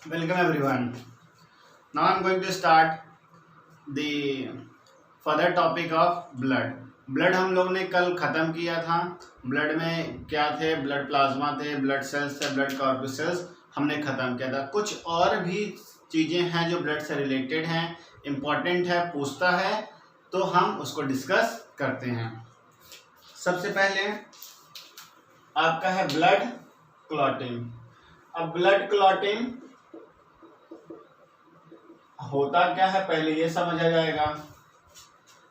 Welcome everyone. Now I'm going to start the further topic of blood. Blood हम लोग ने कल खत्म किया था। ब्लड में क्या थे? ब्लड प्लाज्मा थे, ब्लड सेल्स थे, ब्लड कॉर्पसेल्स हमने खत्म किया था। कुछ और भी चीजें हैं जो ब्लड से रिलेटेड हैं, इम्पोर्टेंट है, पूछता है, तो हम उसको डिस्कस करते हैं। सबसे पहले आपका है ब्लड क्लॉटिंग। अब ब्लड क्लॉटिंग होता क्या है पहले ये समझ आ जाएगा।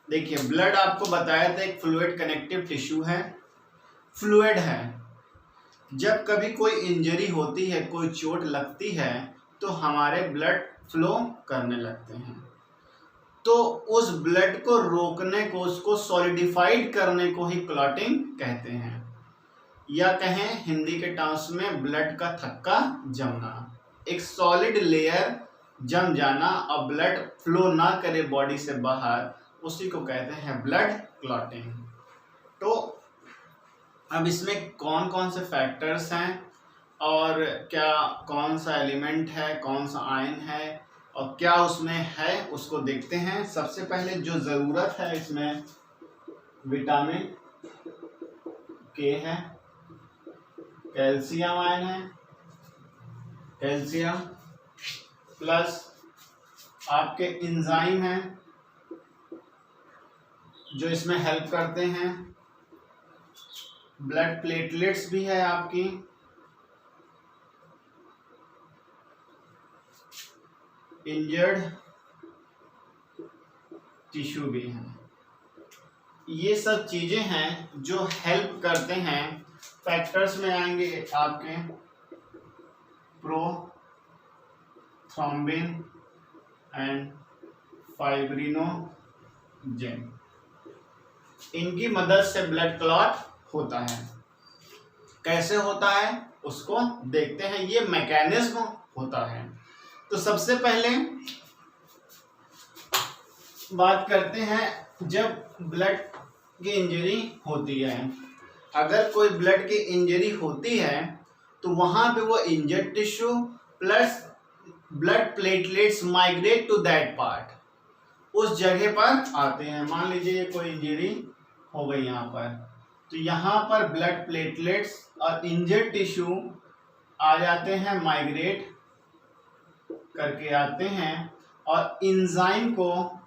देखिए, ब्लड आपको बताया था एक फ्लूइड कनेक्टिव टिश्यू है, फ्लूइड है। जब कभी कोई इंजरी होती है, कोई चोट लगती है, तो हमारे ब्लड फ्लो करने लगते हैं। तो उस ब्लड को रोकने को, उसको सॉलिडिफाइड करने को ही क्लॉटिंग कहते हैं, या कहें हिंदी के टर्म्स में ब्लड का थक्का जमना। एक सॉलिड लेयर जम जाना और ब्लड फ्लो ना करे बॉडी से बाहर, उसी को कहते हैं ब्लड क्लॉटिंग। तो अब इसमें कौन कौन से फैक्टर्स हैं और क्या कौन सा एलिमेंट है, कौन सा आयन है और क्या उसमें है, उसको देखते हैं। सबसे पहले जो ज़रूरत है इसमें विटामिन के है, कैल्शियम आयन है, कैल्शियम प्लस आपके एंजाइम हैं जो इसमें हेल्प करते हैं, ब्लड प्लेटलेट्स भी है आपकी, इंजर्ड टिश्यू भी है। ये सब चीजें हैं जो हेल्प करते हैं। फैक्टर्स में आएंगे आपके प्रोथ्रोम्बिन एंड फाइब्रिनोजेन। इनकी मदद से ब्लड क्लॉट होता है। कैसे होता है उसको देखते हैं, ये मैकेनिज्म होता है। तो सबसे पहले बात करते हैं, जब ब्लड की इंजरी होती है, अगर कोई ब्लड की इंजरी होती है तो वहां पे वो injured tissue plus blood platelets migrate to that part, उस जगह पर आते हैं। मान लीजिए ये कोई इंजरी हो गई यहाँ पर, तो यहाँ पर ब्लड प्लेटलेट्स और इंजर्ड टिश्यू आ जाते हैं, माइग्रेट करके आते हैं और एंजाइम को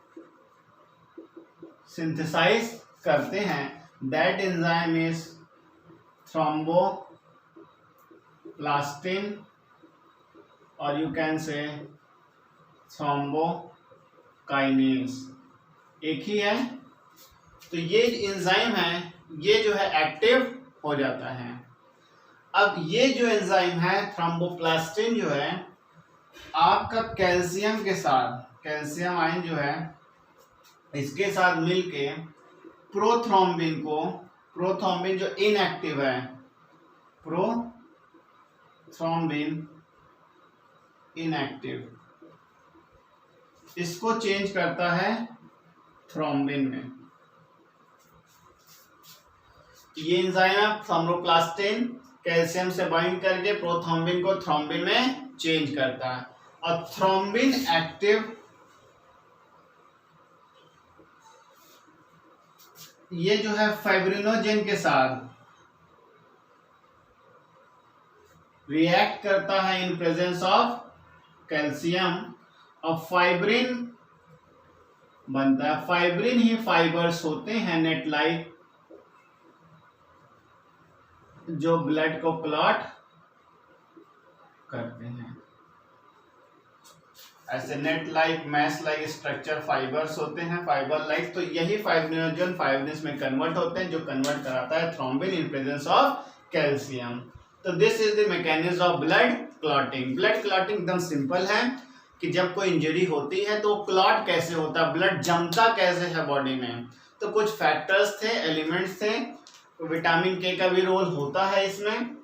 सिंथेसाइज करते हैं। दैट एंजाइम इज थ्रोम्बोप्लास्टिन और यू कैन से थ्रोम्बोकाइनेज, एक ही है। तो ये एंजाइम है, ये जो है एक्टिव हो जाता है। अब ये जो एंजाइम है थ्रोम्बोप्लास्टिन जो है, आपका कैल्शियम के साथ, कैल्शियम आयन जो है इसके साथ मिलके प्रोथ्रोम्बिन को, प्रोथ्रोम्बिन जो इनएक्टिव है, प्रोथ्रोम्बिन इनएक्टिव, इसको चेंज करता है थ्रोम्बिन में। ये एंजाइम थ्रोम्बोप्लास्टिन कैल्शियम से बाइंड करके प्रोथ्रोम्बिन को थ्रोम्बिन में चेंज करता है और थ्रोम्बिन एक्टिव, ये जो है फाइब्रिनोजेन के साथ रिएक्ट करता है इन प्रेजेंस ऑफ कैल्शियम और फाइब्रिन बनता है। फाइब्रिन ही फाइबर्स होते हैं नेट लाइक, जो ब्लड को क्लॉट करते हैं। ऐसे net like, mesh like structure fibres होते हैं, फाइबर लाइक। तो यही फाइब्रिनोजन फाइब्रिन्स में कन्वर्ट होते हैं, जो कन्वर्ट कराता है thrombin in presence of calcium. तो this is the mechanism of blood clotting. Blood clotting एकदम सिंपल है कि जब कोई इंजरी होती है तो क्लॉट कैसे होता है, ब्लड जमता कैसे है बॉडी में। तो कुछ फैक्टर्स थे, एलिमेंट्स थे। विटामिन के का भी रोल होता है इसमें।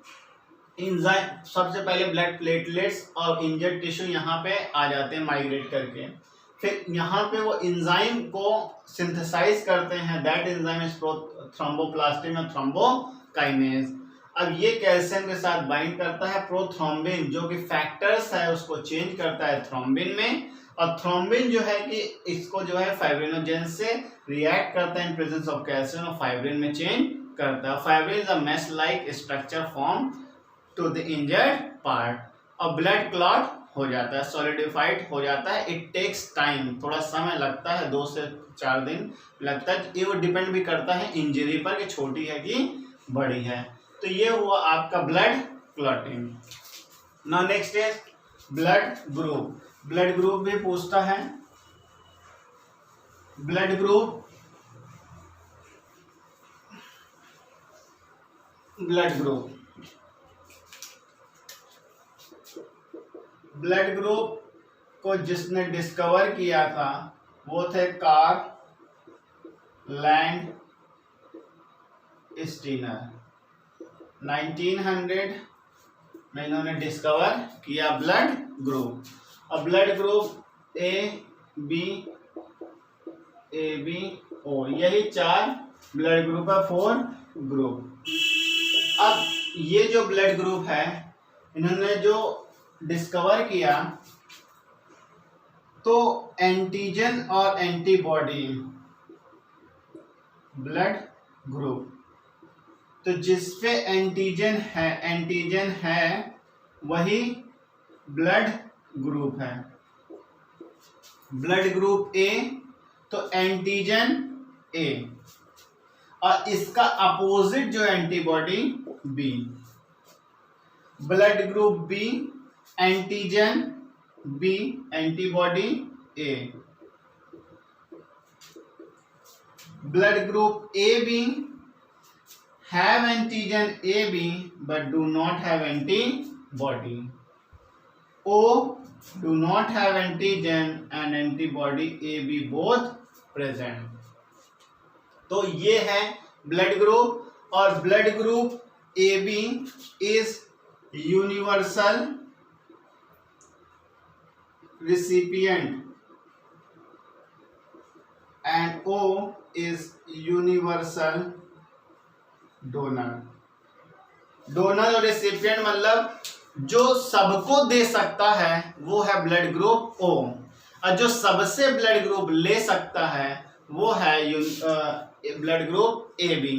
एंजाइम, सबसे पहले ब्लड प्लेटलेट्स और इंजर्ड टिश्यू यहाँ पे आ जाते हैं माइग्रेट करके, फिर यहाँ पे वो एंजाइम को सिंथेसाइज करते हैं। दैट एंजाइम इज थ्रोम्बोप्लास्टिन और थ्रोम्बोकाइनेज। अब ये कैल्शियम के साथ बाइंड करता है प्रोथ्रोम्बिन, जो कि फैक्टर्स है उसको चेंज करता है थ्रोम्बिन में, और थ्रोम्बिन जो है कि इसको जो है फाइब्रिनोजेन से रिएक्ट करता है इन प्रेजेंस ऑफ कैल्शियम और फाइब्रिन में चेंज करता है। Fibrin is a mesh like structure form to the injured part, और ब्लड क्लॉट हो जाता है, सॉलिडिफाइड हो जाता है। इट टेक्स टाइम, थोड़ा समय लगता है, 2 से 4 दिन लगता है। ये वो डिपेंड भी करता है इंजरी पर कि छोटी है कि बड़ी है। तो ये हुआ आपका blood clotting. Now next is blood group. Blood group भी पूछता है। Blood group, blood group, blood group को जिसने डिस्कवर किया था वो थे कार्ल लैंड स्टीनर। 1900 में इन्होंने डिस्कवर किया ब्लड ग्रुप। अब blood group A B O, यही 4 ब्लड ग्रुप है, 4 ग्रुप। अब ये जो ब्लड ग्रुप है इन्होंने जो डिस्कवर किया, तो एंटीजन और एंटीबॉडी ब्लड ग्रुप, तो जिसपे एंटीजन है वही ब्लड ग्रुप है। ब्लड ग्रुप ए तो एंटीजन ए, और इसका अपोजिट जो antibody B. Blood group B antigen B, antibody A. Blood group A B have antigen AB but do not have antibody. O do not have antigen and antibody AB both present. तो ये है blood group, और blood group AB is universal recipient and O is universal donor. Donor और recipient मतलब जो सबको दे सकता है वो है ब्लड ग्रुप ओ, और जो सबसे ब्लड ग्रुप ले सकता है वो है ब्लड ग्रुप ए बी।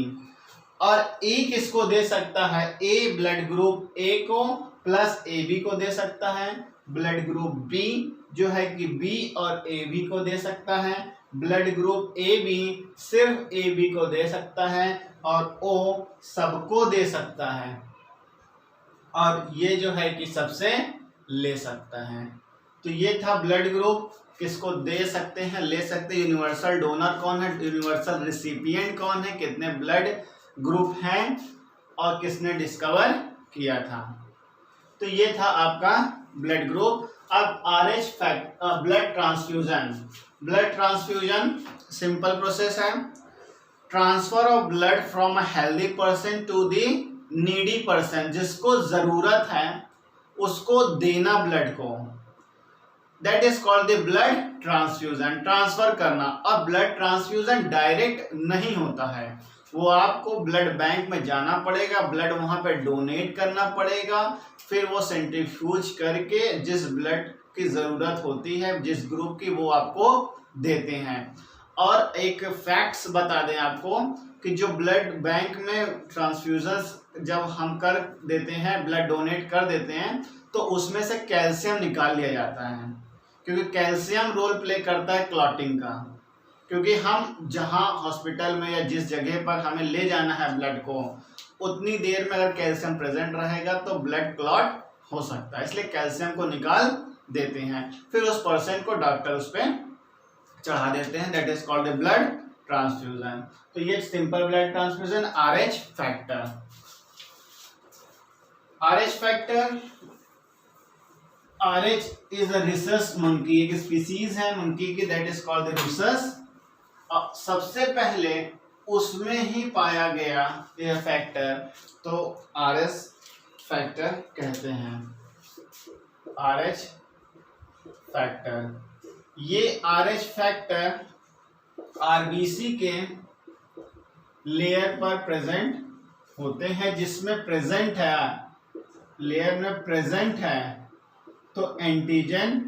और ए किसको दे सकता है? ए ब्लड ग्रुप ए को प्लस ए बी को दे सकता है। ब्लड ग्रुप बी जो है कि बी और ए बी को दे सकता है। ब्लड ग्रुप ए बी सिर्फ ए बी को दे सकता है, और ओ सबको दे सकता है, और ये जो है कि सबसे ले सकता है। तो ये था ब्लड ग्रुप, किसको दे सकते हैं, ले सकते हैं। यूनिवर्सल डोनर कौन है, यूनिवर्सल रिसिपिएंट कौन है, कितने ब्लड ग्रुप हैं, और किसने डिस्कवर किया था। तो ये था आपका ब्लड ग्रुप। अब RH factor, blood transfusion. Blood transfusion simple process है। Transfer of blood from a healthy person to the needy person, जिसको जरूरत है उसको देना ब्लड को, that is called the blood transfusion. Transfer करना। अब ब्लड ट्रांसफ्यूजन डायरेक्ट नहीं होता है, वो आपको ब्लड बैंक में जाना पड़ेगा, ब्लड वहां पे डोनेट करना पड़ेगा, फिर वो सेंट्रीफ्यूज करके जिस ब्लड की जरूरत होती है जिस ग्रुप की, वो आपको देते हैं। और एक फैक्ट्स बता दें आपको कि जो ब्लड बैंक में ट्रांसफ्यूजन जब हम कर देते हैं, ब्लड डोनेट कर देते हैं, तो उसमें से कैल्शियम निकाल लिया जाता है, क्योंकि कैल्शियम रोल प्ले करता है क्लॉटिंग का। क्योंकि हम जहां हॉस्पिटल में या जिस जगह पर हमें ले जाना है ब्लड को, उतनी देर में अगर कैल्शियम प्रेजेंट रहेगा तो ब्लड क्लॉट हो सकता है, इसलिए कैल्शियम को निकाल देते हैं, फिर उस पर्सन को डॉक्टर उस पर चढ़ा देते हैं, that is called the blood transfusion. तो ये simple blood transfusion. RH factor, RH factor, RH is a rhesus monkey, एक स्पीसीज है मंकी की, that is called the rhesus. सबसे पहले उसमें ही पाया गया यह फैक्टर, तो RH फैक्टर कहते हैं। RH फैक्टर, ये RH फैक्टर RBC के लेयर पर प्रेजेंट होते हैं जिसमें प्रेजेंट है, लेयर में प्रेजेंट है, तो एंटीजन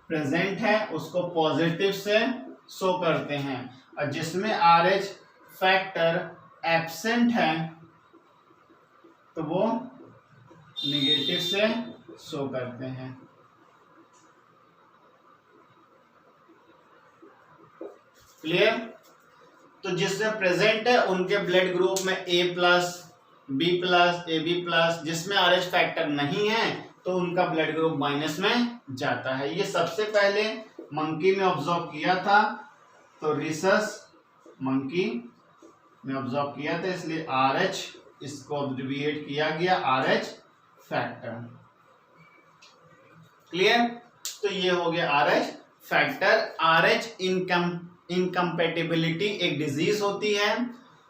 प्रेजेंट है उसको पॉजिटिव से शो करते हैं, और जिसमें RH फैक्टर एब्सेंट है तो वो नेगेटिव से शो करते हैं। क्लियर? तो जिसमें प्रेजेंट है उनके ब्लड ग्रुप में A+, B+, AB+, जिसमें RH फैक्टर नहीं है तो उनका ब्लड ग्रुप माइनस में जाता है। ये सबसे पहले मंकी में ऑब्जर्व किया था, तो रिसस मंकी में ऑब्जर्व किया था, इसलिए RH इसको अब्रिविएट किया गया RH फैक्टर। क्लियर? तो ये हो गया RH फैक्टर। RH इनकम्पेटिबिलिटी एक डिजीज होती है,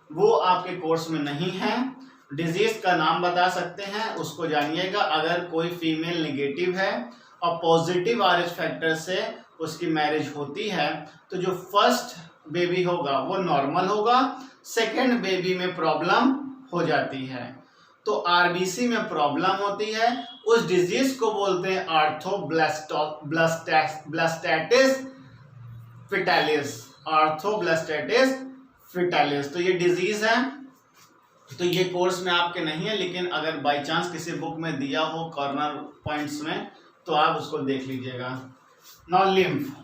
वो आपके कोर्स में नहीं है। डिजीज का नाम बता सकते हैं, उसको जानिएगा। अगर कोई फीमेल नेगेटिव है और पॉजिटिव RH फैक्टर से उसकी मैरिज होती है तो जो फर्स्ट बेबी होगा वो नॉर्मल होगा, सेकेंड बेबी में प्रॉब्लम हो जाती है, तो RBC में प्रॉब्लम होती है। उस डिजीज को बोलते हैं आर्थोब्लास्टैटिस फिटालिस। आर्थोब्लास्टैटिस फिटालिस, तो ये डिजीज है। तो ये कोर्स में आपके नहीं है, लेकिन अगर बाय चांस किसी बुक में दिया हो कॉर्नर पॉइंट्स में तो आप उसको देख लीजिएगा। नाउ लिम्फ,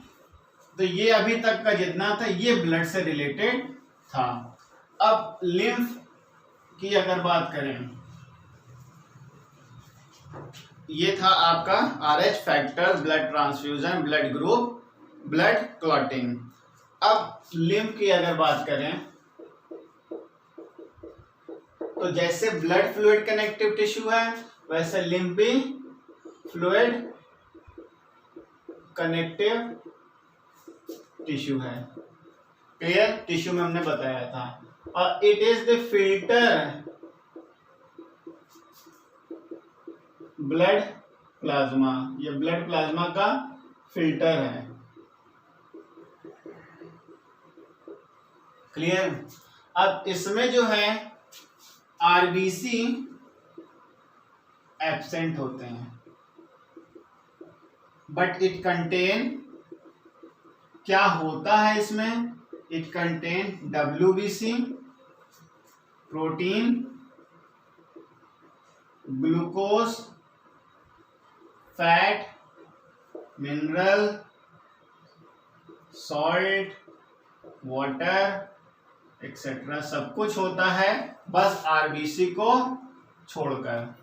तो ये अभी तक का जितना था ये ब्लड से रिलेटेड था। अब लिम्फ की अगर बात करें, ये था आपका RH factor, blood transfusion, blood group, blood clotting. अब लिम्फ की अगर बात करें तो जैसे ब्लड फ्लूइड कनेक्टिव टिश्यू है वैसे लिम्फ भी फ्लूइड कनेक्टिव टिश्यू है। क्लियर? टिश्यू में हमने बताया था। और it is the filter blood plasma, ये ब्लड प्लाज्मा का फिल्टर है। क्लियर? अब इसमें जो है RBC एब्सेंट होते हैं, बट इट कंटेन, क्या होता है इसमें? It contain WBC, protein, glucose, fat, mineral, salt, water etcetera, सब कुछ होता है, बस RBC को छोड़कर।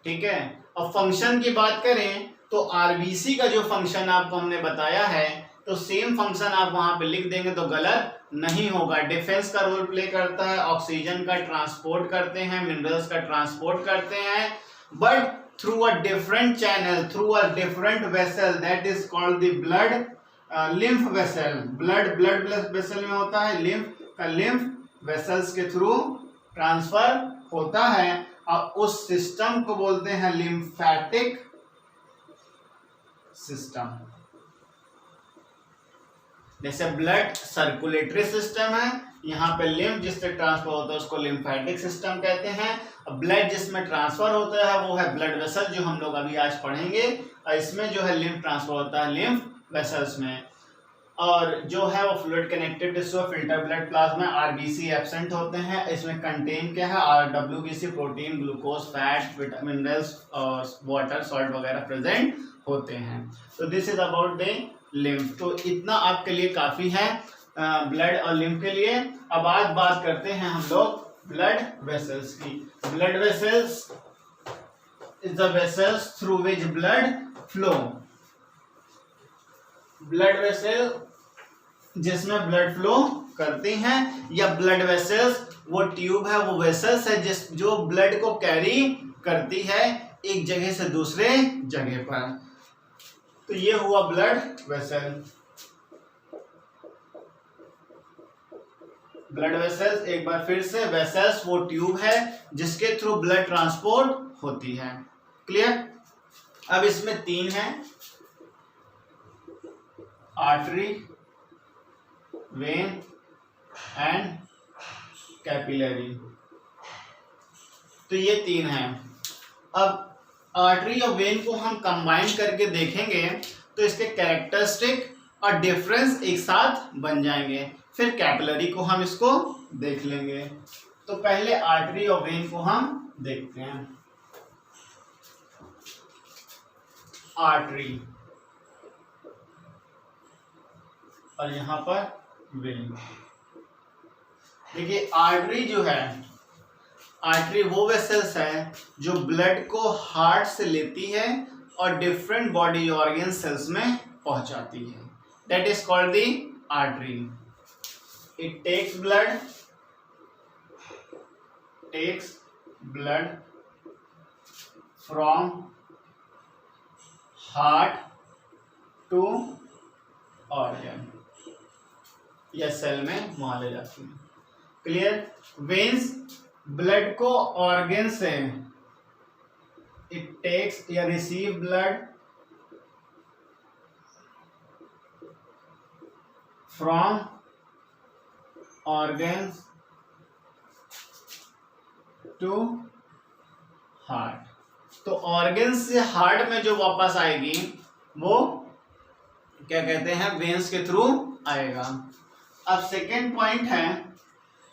ठीक है? अब फंक्शन की बात करें तो RBC का जो फंक्शन आपको हमने बताया है, तो सेम फंक्शन आप वहां पे लिख देंगे तो गलत नहीं होगा। डिफेंस का रोल प्ले करता है, ऑक्सीजन का ट्रांसपोर्ट करते हैं, मिनरल्स का ट्रांसपोर्ट करते हैं, but through a different channel, through a different vessel, that is called the blood lymph vessel. Blood vessel में होता है, लिम्फ का लिम्फ वेसल्स के थ्रू ट्रांसफर होता है, और उस सिस्टम को बोलते हैं लिम्फेटिक सिस्टम। जैसे ब्लड सर्कुलेटरी सिस्टम है, यहाँ पे लिम्फ जिससे ट्रांसफर होता है उसको लिम्फेटिक सिस्टम कहते हैं। ब्लड जिसमें ट्रांसफर होता है वो है ब्लड वेसल, जो हम लोग अभी आज पढ़ेंगे, और इसमें जो है लिम्फ ट्रांसफर होता है लिम्फ वेसल्स में। और जो है वो fluid connective tissue, filter blood plasma, RBC absent होते हैं। इसमें कंटेन क्या है? WBC, protein, glucose, fat, minerals और वाटर, सॉल्ट वगैरह प्रेजेंट होते हैं। तो this is about the lymph. तो इतना आपके लिए काफी है ब्लड और लिम्फ के लिए। अब आज बात करते हैं हम लोग ब्लड वेसल्स की। Blood vessels is the vessels through which blood flow. Blood vessel जिसमें ब्लड फ्लो करती हैं, या ब्लड वेसल्स वो ट्यूब है, वो वेसल्स है जो ब्लड को कैरी करती है एक जगह से दूसरे जगह पर। तो ये हुआ ब्लड वेसल। ब्लड वेसल्स, एक बार फिर से, वेसल्स वो ट्यूब है जिसके थ्रू ब्लड ट्रांसपोर्ट होती है। क्लियर? अब इसमें 3 है, आर्टरी, वेन एंड कैपिलरी। तो ये 3 हैं। अब आर्टरी और वेन को हम कंबाइन करके देखेंगे तो इसके कैरेक्टरिस्टिक और डिफरेंस एक साथ बन जाएंगे। फिर कैपिलरी को हम इसको देख लेंगे। तो पहले आर्टरी और वेन को हम देखते हैं। आर्टरी और यहां पर वेन। देखिए आर्टरी जो है, आर्टरी वो वेसल्स है जो ब्लड को हार्ट से लेती है और डिफरेंट बॉडी ऑर्गन सेल्स में पहुंचाती है। That is called the artery. It takes blood from heart to organ या सेल में वहां ले जाती है। क्लियर। वेन्स ब्लड को ऑर्गन से, इट टेक्स या receive blood from organs to heart. तो ऑर्गन से हार्ट में जो वापस आएगी वो क्या कहते हैं, वेन्स के थ्रू आएगा। अब सेकेंड पॉइंट है,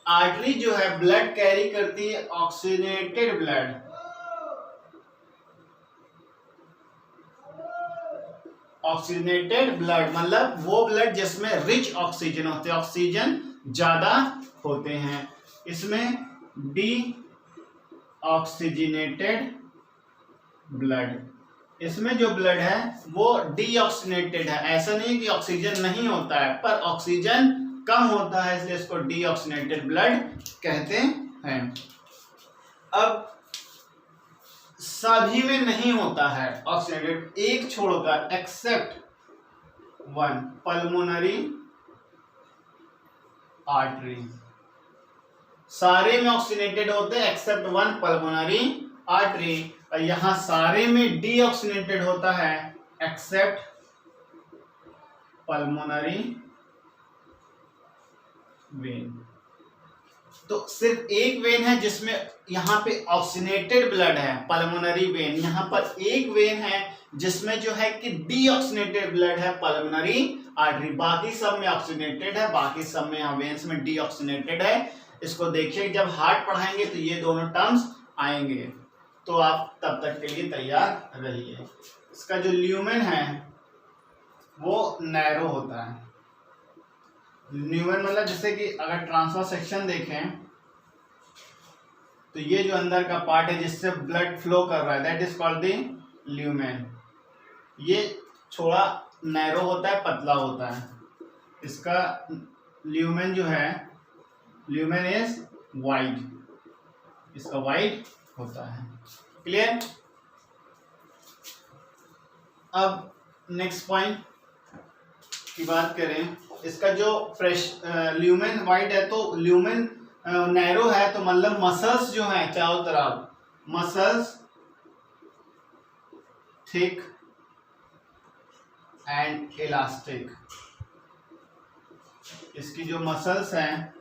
आर्टरी जो है ब्लड कैरी करती है ऑक्सीजनेटेड ब्लड। ऑक्सीजनेटेड ब्लड मतलब वो ब्लड जिसमें रिच ऑक्सीजन होते हैं, ऑक्सीजन ज्यादा होते हैं। इसमें डी ऑक्सीजनेटेड ब्लड, इसमें जो ब्लड है वो डीऑक्सीजनेटेड है। ऐसा नहीं कि ऑक्सीजन नहीं होता है, पर ऑक्सीजन कम होता है, इसलिए इसको डीऑक्सीजनेटेड ब्लड कहते हैं। अब सभी में नहीं होता है ऑक्सीजनेटेड, एक छोड़कर, एक्सेप्ट वन, पल्मोनरी आर्टरी। सारे में ऑक्सीजनेटेड होते हैं एक्सेप्ट वन, पल्मोनरी आर्टरी। और यहां सारे में डीऑक्सीजनेटेड होता है एक्सेप्ट पल्मोनरी वेन। तो सिर्फ एक वेन है जिसमें यहां पे ऑक्सीजनेटेड ब्लड है, पल्मोनरी वेन। यहां पर एक वेन है जिसमें जो है कि डीऑक्सीजनेटेड ब्लड है, पल्मोनरी आर्टरी। बाकी सब में ऑक्सीजनेटेड है, बाकी सब में यहां वेन्स में डीऑक्सीजनेटेड है। इसको देखिए, जब हार्ट पढ़ाएंगे तो ये दोनों टर्म्स आएंगे, तो आप तब तक के लिए तैयार रहिए। इसका जो ल्यूमेन है वो नैरो होता है। ल्यूमेन मतलब जैसे कि अगर ट्रांसफर सेक्शन देखें तो ये जो अंदर का पार्ट है जिससे ब्लड फ्लो कर रहा है, that is called the lumen. ये थोड़ा नैरो होता है, पतला होता है। इसका ल्यूमेन जो है, ल्यूमेन इज वाइड, इसका वाइड होता है। क्लियर। अब नेक्स्ट पॉइंट की बात करें, इसका जो फ्रेश ल्यूमेन वाइड है तो ल्यूमेन नैरो है, तो मतलब मसल्स जो हैं चारों तरफ, मसल्स थिक एंड इलास्टिक। इसकी जो मसल्स हैं,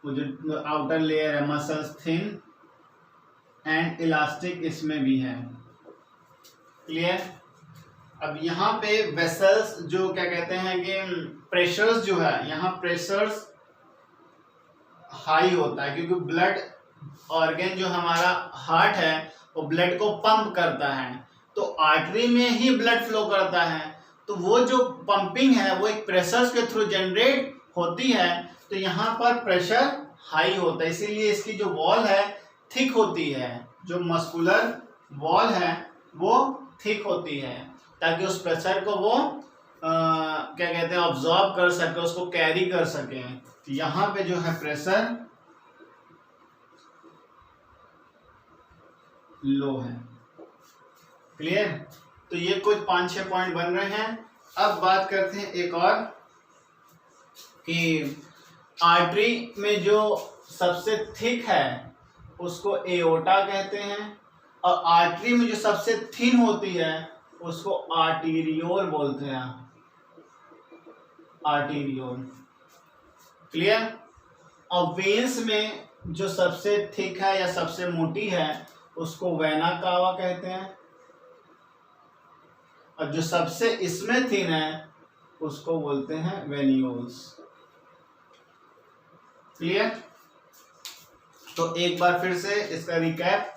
वो जो आउटर लेयर है मसल्स थिन एंड इलास्टिक इसमें भी है। क्लियर। अब यहाँ पे वेसल्स जो क्या कहते हैं कि प्रेशर्स जो है, यहाँ प्रेशर्स हाई होता है क्योंकि ब्लड ऑर्गन जो हमारा हार्ट है वो ब्लड को पंप करता है, तो आर्टरी में ही ब्लड फ्लो करता है। तो वो जो पंपिंग है वो एक प्रेशर्स के थ्रू जनरेट होती है, तो यहाँ पर प्रेशर हाई होता है, इसीलिए इसकी जो वॉल है थिक होती है। जो मस्कुलर वॉल है वो थिक होती है ताकि उस प्रेशर को वो क्या कहते हैं ऑब्जॉर्ब कर सके, उसको कैरी कर सके। तो यहाँ पे जो है प्रेशर लो है। क्लियर। तो ये कुछ 5-6 पॉइंट बन रहे हैं। अब बात करते हैं एक और कि आर्टरी में जो सबसे थिक है उसको एओर्टा कहते हैं, और आर्टरी में जो सबसे थिन होती है उसको आर्टीरियोल बोलते हैं, आर्टीरियोल। क्लियर। और वेन्स में जो सबसे थिक है या सबसे मोटी है उसको वेना कावा कहते हैं, और जो सबसे इसमें थिन है उसको बोलते हैं वेन्यूल्स। क्लियर? तो एक बार फिर से इसका रिकैप,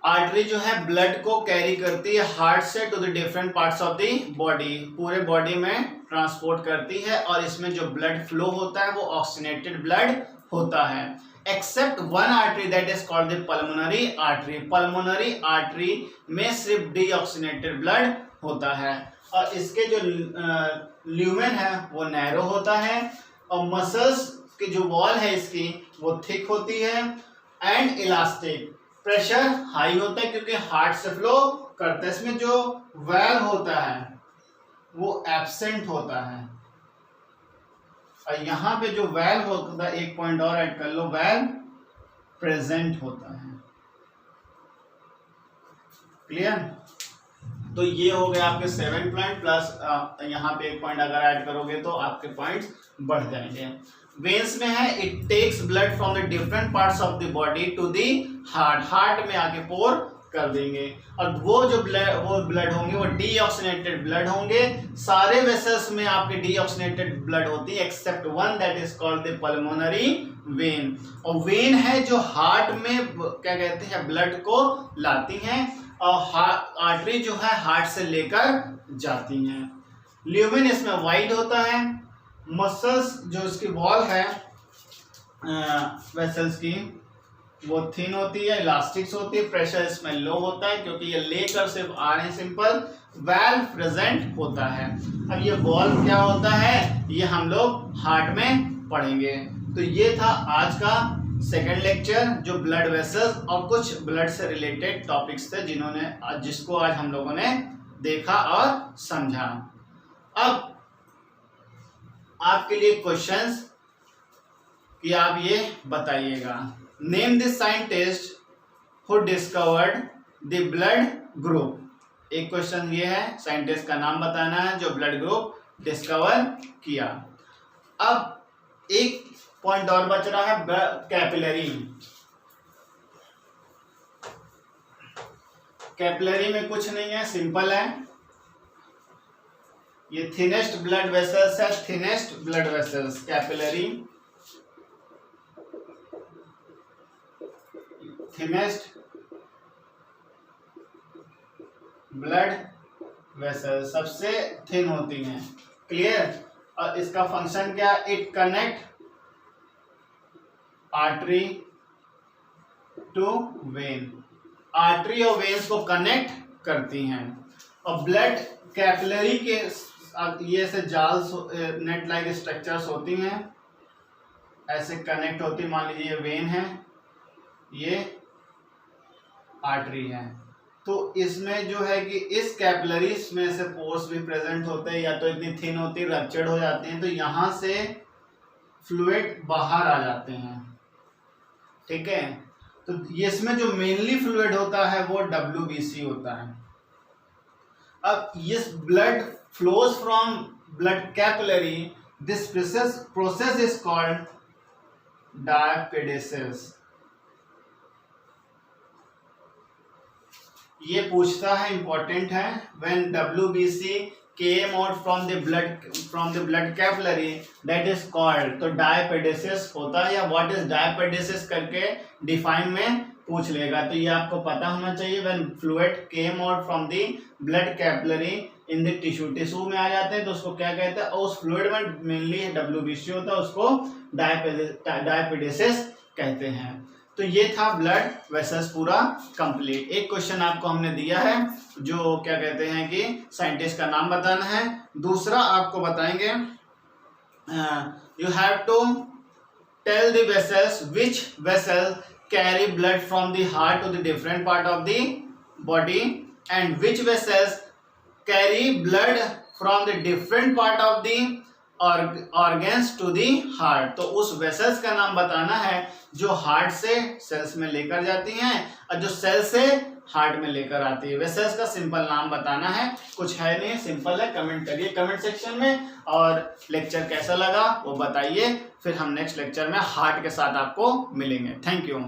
आर्टरी जो है ब्लड को कैरी करती है हार्ट से to the different parts of the body, पूरे बॉडी में ट्रांसपोर्ट करती है, और इसमें जो ब्लड फ्लो होता है वो ऑक्सीनेटेड ब्लड होता है, except one artery that is called the pulmonary artery. Pulmonary artery में सिर्फ डीऑक्सीनेटेड ब्लड होता है, और इसके जो ल्यूमेन है वो नैरो होता है, और मसल्स की जो वॉल है इसकी वो थिक होती है, एंड इलास्टिक, प्रेशर हाई होता है क्योंकि हार्ट से फ्लो करता है। इसमें जो वैल्व होता है वो एब्सेंट होता है, और यहाँ पे जो वैल्व होता है, एक पॉइंट और ऐड कर लो, वैल्व प्रेजेंट होता है। क्लियर? तो ये हो गया आपके 7 पॉइंट, प्लस यहाँ पे एक पॉइंट अगर ऐड करोगे तो आपके पॉइंट्स बढ़ जाएंगे। वेन्स में है it takes blood from the different parts of the body to the heart, heart में आके पोर कर देंगे, और वो जो ब्लड होंगे वो डीऑक्सीनेटेड ब्लड होंगे। सारे वेसल्स में आपके डीऑक्सीनेटेड ब्लड होती है except one that is called the pulmonary vein, और वेन है जो हार्ट में क्या कहते हैं ब्लड को लाती हैं, और आर्टरी जो है हार्ट से लेकर जाती हैं। ल्यूमेन इसमें वाइड होता है, मसल्स जो इसकी वॉल है वेसल्स की वो थिन होती है, इलास्टिक्स होती है, प्रेशर इसमें लो होता है क्योंकि ये लेकर सिर्फ आ रहे हैं, सिंपल। वैल्व प्रेजेंट होता है। अब ये वॉल्व क्या होता है ये हम लोग हार्ट में पढ़ेंगे। तो ये था आज का सेकेंड लेक्चर, जो ब्लड वेसल्स और कुछ ब्लड से रिलेटेड टॉपिक्स थे जिसको आज हम लोगों ने देखा और समझा। अब आपके लिए क्वेश्चंस कि आप ये बताइएगा, name the scientist who discovered the blood group. एक क्वेश्चन ये है, साइंटिस्ट का नाम बताना है जो ब्लड ग्रुप डिस्कवर किया। अब एक पॉइंट और बच रहा है, कैपिलरी। कैपिलरी में कुछ नहीं है, सिंपल है, ये थिनेस्ट ब्लड वेसल्स है, thinnest blood vessels capillary, thinnest blood vessel सबसे थिन होती हैं। क्लियर? और इसका फंक्शन क्या, it connect artery to vein, artery और वेन्स को कनेक्ट करती हैं। और ब्लड कैपिलरी के ये से जाल नेट लाइक स्ट्रक्चर्स होती हैं, ऐसे कनेक्ट होती, मान लीजिए ये वेन है, ये आर्टरी है, तो इसमें जो है कि इस कैपिलरीज में से पोर्स भी प्रेजेंट होते हैं, या तो इतनी थिन होती है रप्चर्ड हो जाती हैं, तो यहाँ से फ्लूइड बाहर आ जाते हैं। ठीक है? तो इसमें जो मेनली फ्लूइड होता है वो WBC होता है। अब ये blood flows from blood capillary, this process is called diapedesis. ये पूछता है, इंपॉर्टेंट है, when WBC came out from the blood capillary that is called, तो डायपेडेसिस होता है, या व्हाट इज डायपेडेसिस करके डिफाइन में पूछ लेगा, तो ये आपको पता होना चाहिए। When fluid came out from the blood capillary in the tissue में आ जाते हैं तो उसको क्या कहते हैं, और उस फ्लूइड में मेनली WBC होता है, उसको डायपेडेसिस कहते हैं। तो ये था ब्लड वेसल्स पूरा कंप्लीट। एक क्वेश्चन आपको हमने दिया है जो क्या कहते हैं कि साइंटिस्ट का नाम बताना है। दूसरा आपको बताएंगे, you have to tell the vessels which vessel carry blood from the heart to the different part of the body, and which vessels carry blood from the different part of the organs to the heart, तो उस vessels का नाम बताना है जो heart से sales में लेकर जाती हैं और जो सेल से हार्ट में लेकर आती है। वेसल्स का सिंपल नाम बताना है, कुछ है नहीं, सिंपल है। कमेंट करिए कमेंट सेक्शन में, और लेक्चर कैसा लगा वो बताइए। फिर हम नेक्स्ट लेक्चर में हार्ट के साथ आपको मिलेंगे। Thank you.